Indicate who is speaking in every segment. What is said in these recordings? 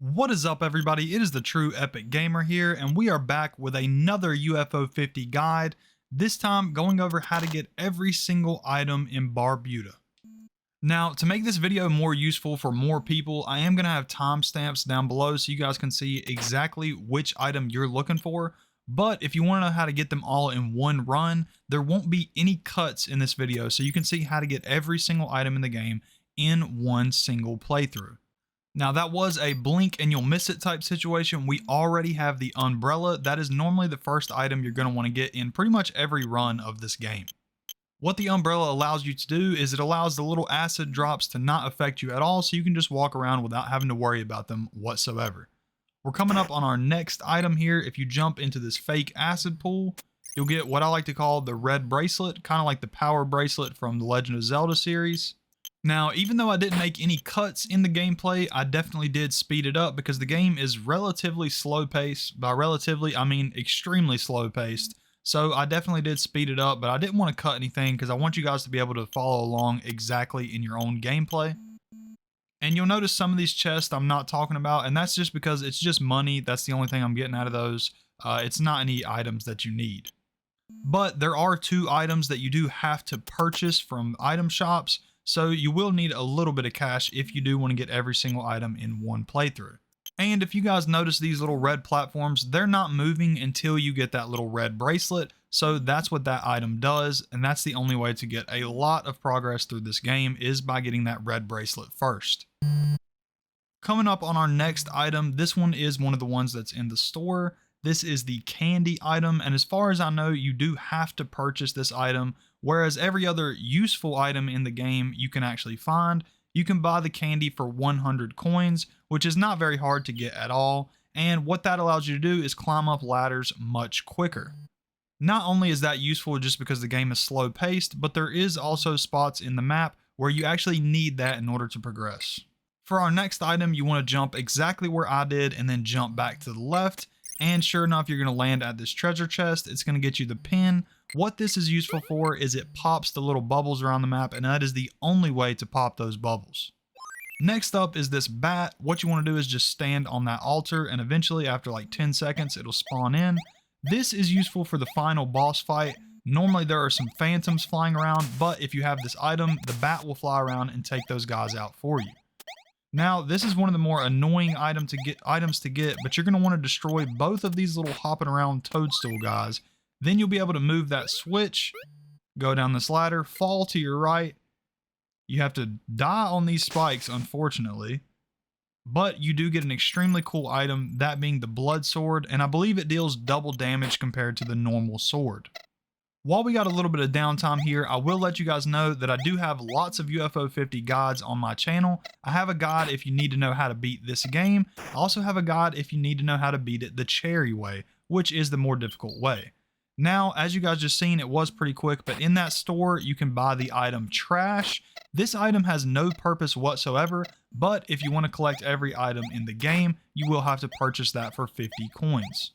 Speaker 1: What is up, everybody? It is the True Epic Gamer here, and we are back with another UFO 50 guide, this time going over how to get every single item in Barbuta. Now, to make this video more useful for more people, I am going to have timestamps down below so you guys can see exactly which item you're looking for. But if you want to know how to get them all in one run, there won't be any cuts in this video, so you can see how to get every single item in the game in one single playthrough. Now, that was a blink and you'll miss it type situation. We already have the umbrella. That is normally the first item you're going to want to get in pretty much every run of this game. What the umbrella allows you to do is it allows the little acid drops to not affect you at all, so you can just walk around without having to worry about them whatsoever. We're coming up on our next item here. If you jump into this fake acid pool, you'll get what I like to call the red bracelet, kind of like the power bracelet from the Legend of Zelda series. Now, even though I didn't make any cuts in the gameplay, I definitely did speed it up because the game is relatively slow paced. By relatively, I mean extremely slow paced. So I definitely did speed it up, but I didn't want to cut anything because I want you guys to be able to follow along exactly in your own gameplay. And you'll notice some of these chests I'm not talking about, and that's just because it's just money. That's the only thing I'm getting out of those. It's not any items that you need. But there are two items that you do have to purchase from item shops. So you will need a little bit of cash if you do want to get every single item in one playthrough. And if you guys notice these little red platforms, they're not moving until you get that little red bracelet. So that's what that item does. And that's the only way to get a lot of progress through this game is by getting that red bracelet first. Coming up on our next item, this one is one of the ones that's in the store. This is the candy item. And as far as I know, you do have to purchase this item. Whereas every other useful item in the game you can actually find. You can buy the candy for 100 coins, which is not very hard to get at all. And what that allows you to do is climb up ladders much quicker. Not only is that useful just because the game is slow paced, but there is also spots in the map where you actually need that in order to progress. For our next item, you want to jump exactly where I did and then jump back to the left. And sure enough, you're going to land at this treasure chest. It's going to get you the pin. What this is useful for is it pops the little bubbles around the map, and that is the only way to pop those bubbles. Next up is this bat. What you want to do is just stand on that altar, and eventually after like 10 seconds, it'll spawn in. This is useful for the final boss fight. Normally there are some phantoms flying around, but if you have this item, the bat will fly around and take those guys out for you. Now, this is one of the more annoying items to get, but you're going to want to destroy both of these little hopping around toadstool guys. Then you'll be able to move that switch, go down this ladder, fall to your right. You have to die on these spikes, unfortunately. But you do get an extremely cool item, that being the Bloodsword, and I believe it deals double damage compared to the normal sword. While we got a little bit of downtime here, I will let you guys know that I do have lots of UFO 50 guides on my channel. I have a guide if you need to know how to beat this game. I also have a guide if you need to know how to beat it the cherry way, which is the more difficult way. Now, as you guys just seen, it was pretty quick, but in that store, you can buy the item Trash. This item has no purpose whatsoever, but if you want to collect every item in the game, you will have to purchase that for 50 coins.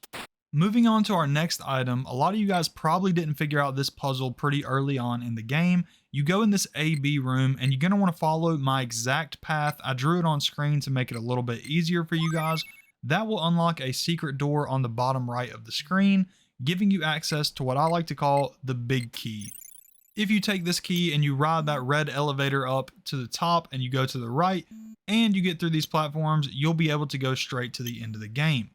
Speaker 1: Moving on to our next item, a lot of you guys probably didn't figure out this puzzle pretty early on in the game. You go in this AB room and you're going to want to follow my exact path. I drew it on screen to make it a little bit easier for you guys. That will unlock a secret door on the bottom right of the screen, giving you access to what I like to call the big key. If you take this key and you ride that red elevator up to the top and you go to the right and you get through these platforms, you'll be able to go straight to the end of the game.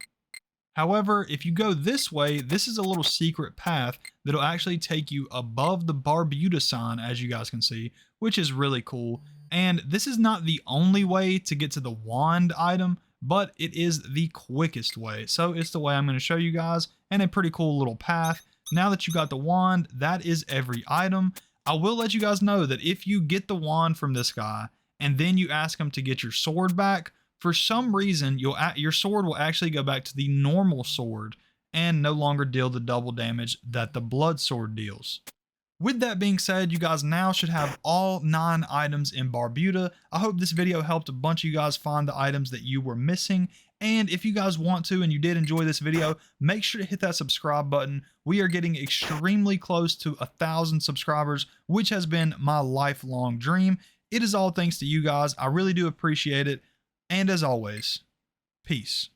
Speaker 1: However, if you go this way, this is a little secret path that'll actually take you above the Barbuta sign, as you guys can see, which is really cool. And this is not the only way to get to the wand item, but it is the quickest way. So it's the way I'm going to show you guys, and a pretty cool little path. Now that you got the wand, that is every item. I will let you guys know that if you get the wand from this guy, and then you ask him to get your sword back, for some reason, your sword will actually go back to the normal sword and no longer deal the double damage that the Bloodsword deals. With that being said, you guys now should have all 9 items in Barbuta. I hope this video helped a bunch of you guys find the items that you were missing. And if you guys want to and you did enjoy this video, make sure to hit that subscribe button. We are getting extremely close to 1,000 subscribers, which has been my lifelong dream. It is all thanks to you guys. I really do appreciate it. And as always, Peace.